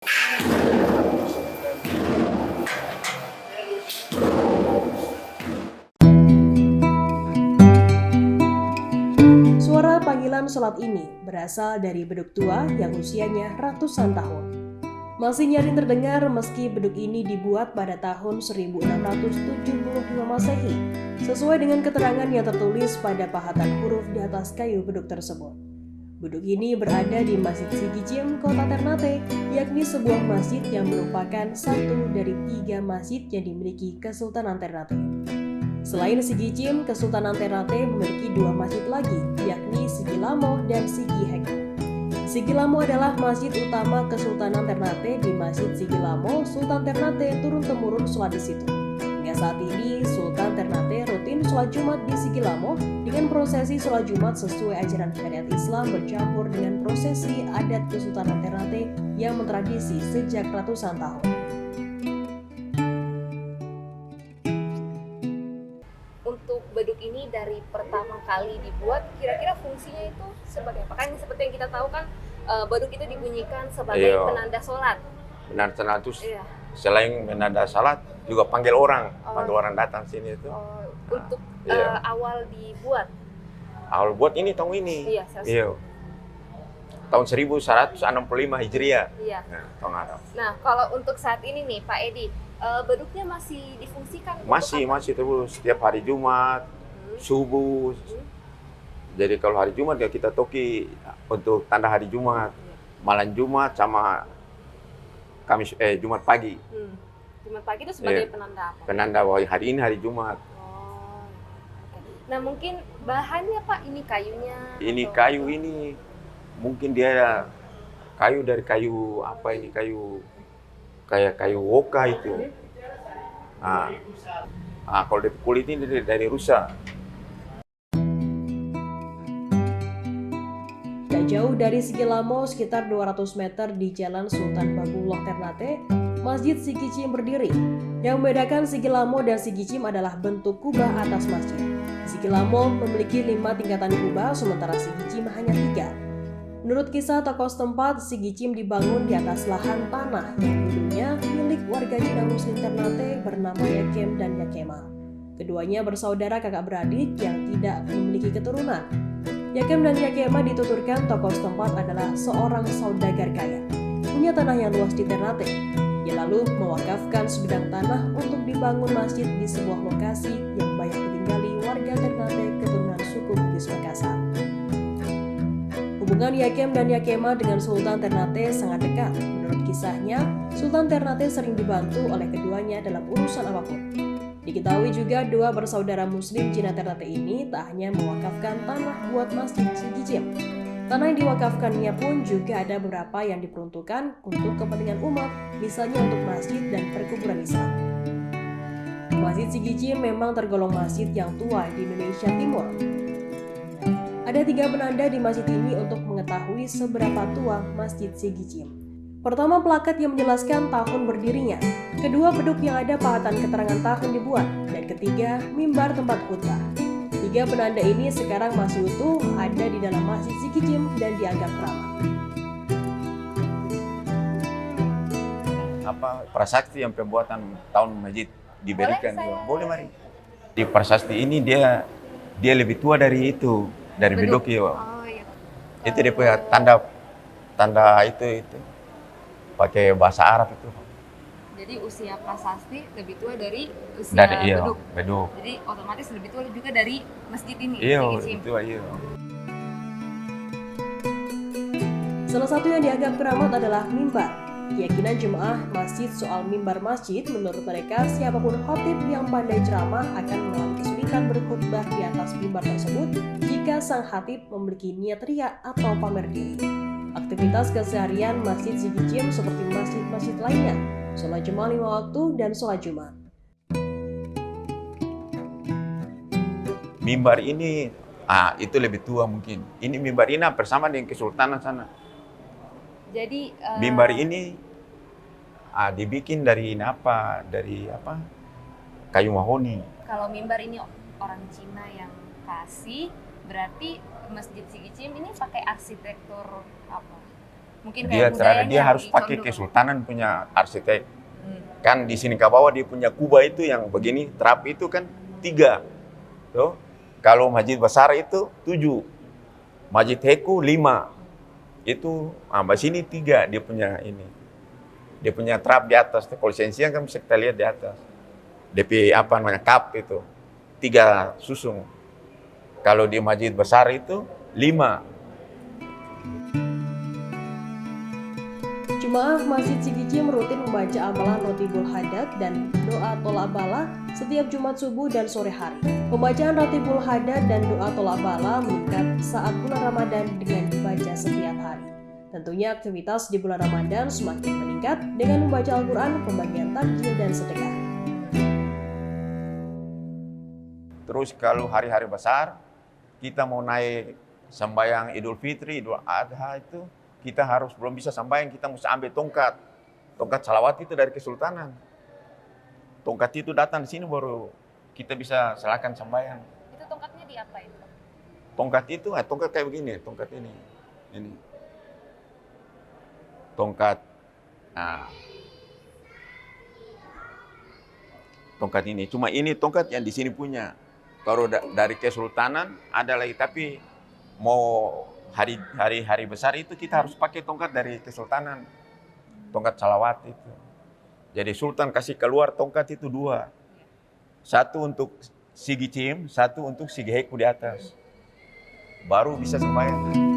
Suara panggilan sholat ini berasal dari beduk tua yang usianya ratusan tahun. Masih nyaring terdengar meski beduk ini dibuat pada tahun 1675 Masehi, sesuai dengan keterangan yang tertulis pada pahatan huruf di atas kayu beduk tersebut. Beduk ini berada di Masjid Sigi Cim, Kota Ternate, yakni sebuah masjid yang merupakan satu dari 3 masjid yang dimiliki Kesultanan Ternate. Selain Sigi Cim, Kesultanan Ternate memiliki 2 masjid lagi, yakni Sigi Lamo dan Sigi Heko. Sigi Lamo adalah masjid utama Kesultanan Ternate. Di Masjid Sigi Lamo, Sultan Ternate turun-temurun sholat di situ. Hingga saat ini, Sultan Ternate rutin sholat Jumat di Sigi Lamo dengan prosesi sholat Jumat sesuai ajaran syariat Islam bercampur dengan prosesi adat Kesultanan Ternate yang mentradisi sejak ratusan tahun. Untuk beduk ini dari pertama kali dibuat, kira-kira fungsinya itu sebagai apa? Kan seperti yang kita tahu kan, beduk itu dibunyikan sebagai penanda sholat. Benar, terus Iya. selain menanda salat juga panggil orang datang sini itu. Untuk Iya. awal dibuat. Awal buat ini tahun ini. Iya, Iya. Tahun 1165 Hijriah. Iya. Nah, tahun Arab. Nah, kalau untuk saat ini nih, Pak Edi, beduknya masih difungsikan? Masih terus setiap hari Jumat, subuh. Jadi kalau hari Jumat ya kita toki untuk tanda hari Jumat, malam Jumat sama Jumat pagi. Jumat pagi itu sebagai Iya. penanda apa? Penanda bahwa hari ini hari Jumat. Oh, oke. Nah, mungkin bahannya Pak, ini kayunya? Ini atau- kayu ini mungkin dia kayu dari kayu apa ini, kayak kayu woka itu. Kalau dari kulit ini dari rusa. Tak jauh dari Sigi Lamo, sekitar 200 meter di Jalan Sultan Baguloh Ternate, Masjid Sigi Cim berdiri. Yang membedakan Sigi Lamo dan Sigi Cim adalah bentuk kubah atas masjid. Sigi Lamo memiliki 5 tingkatan kubah, sementara Sigi Cim hanya 3. Menurut kisah tokoh setempat, Sigi Cim dibangun di atas lahan tanah yang dulunya milik warga Cina Muslim Ternate bernama Yakem dan Yakema. Keduanya bersaudara kakak beradik yang tidak memiliki keturunan. Yakem dan Yakema dituturkan tokoh setempat adalah seorang saudagar kaya, punya tanah yang luas di Ternate. Ia lalu mewakafkan sebidang tanah untuk dibangun masjid di sebuah lokasi yang banyak ditinggali warga Ternate keturunan suku Bugis Makassar. Hubungan Yakem dan Yakema dengan Sultan Ternate sangat dekat. Menurut kisahnya, Sultan Ternate sering dibantu oleh keduanya dalam urusan apapun. Diketahui juga 2 bersaudara muslim Cina Ternate ini tak hanya mewakafkan tanah buat Masjid Sigi Cim. Tanah yang diwakafkannya pun juga ada beberapa yang diperuntukkan untuk kepentingan umat, misalnya untuk masjid dan perkuburan Islam. Masjid Sigi Cim memang tergolong masjid yang tua di Indonesia Timur. Ada 3 penanda di masjid ini untuk mengetahui seberapa tua Masjid Sigi Cim. Pertama, plakat yang menjelaskan tahun berdirinya. Kedua, beduk yang ada pahatan keterangan tahun dibuat. Dan ketiga, mimbar tempat khutbah. 3 penanda ini sekarang masih utuh, ada di dalam Masjid Sigi Cim dan dianggap keramat. Prasasti yang pembuatan tahun masjid diberikan. Boleh, Boleh mari. Di prasasti ini dia lebih tua dari itu, dari beduk ya. Oh iya. Itu dia punya tanda itu pakai bahasa Arab itu. Jadi usia prasasti lebih tua dari usia beduk. Jadi otomatis lebih tua juga dari masjid ini. Iya, Sigi Cim. itu iya. Salah satu yang dianggap keramat adalah mimbar. Keyakinan jemaah masjid soal mimbar masjid, menurut mereka siapapun khatib yang pandai ceramah akan mengalami kesulitan berkhutbah di atas mimbar tersebut jika sang khatib memiliki niat riya atau pamer diri. Aktivitas keseharian Masjid Sigi Cim seperti masjid-masjid lainnya, sholat jemaah 5 waktu dan sholat Jumat. Mimbar ini itu lebih tua mungkin. Ini mimbar ini hampir sama dengan Kesultanan sana. Jadi Mimbar ini dibikin dari kayu mahoni. kalau mimbar ini orang Cina yang kasih, berarti Masjid Sigi Cim ini pakai arsitektur apa? Mungkin Dia kayak budayanya dia harus lebih pakai condong. kesultanan punya arsitek. Kan di sini ke bawah dia punya kubah itu yang begini, terap itu kan 3. Tuh. Kalau Masjid Besar itu 7. Masjid Heku 5. Itu di sini 3 dia punya ini. Dia punya terap di atas. Kalau sensiang kan bisa kita lihat di atas. DP apa namanya kap itu 3 susung. Kalau di Masjid Besar itu 5. Jemaah Masjid Sigijim rutin membaca amalan Rotibul Hadad dan doa tolak bala setiap Jumat subuh dan sore hari. Pembacaan Rotibul Hadad dan doa tolak bala meningkat saat bulan Ramadan dengan dibaca setiap hari. Tentunya aktivitas di bulan Ramadan semakin meningkat dengan membaca Al-Quran, pembagian takjil, dan sedekah. Terus kalau hari-hari besar, kita mau naik sembahyang Idul Fitri, Idul Adha itu, kita harus belum bisa sembahyang, kita mesti ambil tongkat. Tongkat salawat itu dari Kesultanan. Tongkat itu datang di sini baru kita bisa silakan sembahyang. Itu tongkatnya diapain? Tongkat itu, tongkat kayak begini, tongkat ini. Ini. Tongkat. Nah. Tongkat ini. Cuma ini tongkat yang di sini punya. Kalau dari Kesultanan ada lagi, tapi mau hari besar itu kita harus pakai tongkat dari Kesultanan. Tongkat salawat itu. Jadi Sultan kasih keluar tongkat itu 2. 1 untuk Sigicim, 1 untuk Sigiheku di atas. Baru bisa sembahyang.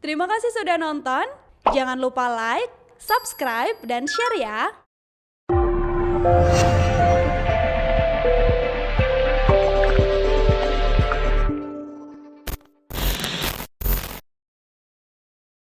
Terima kasih sudah nonton. Jangan lupa like, subscribe, dan share ya.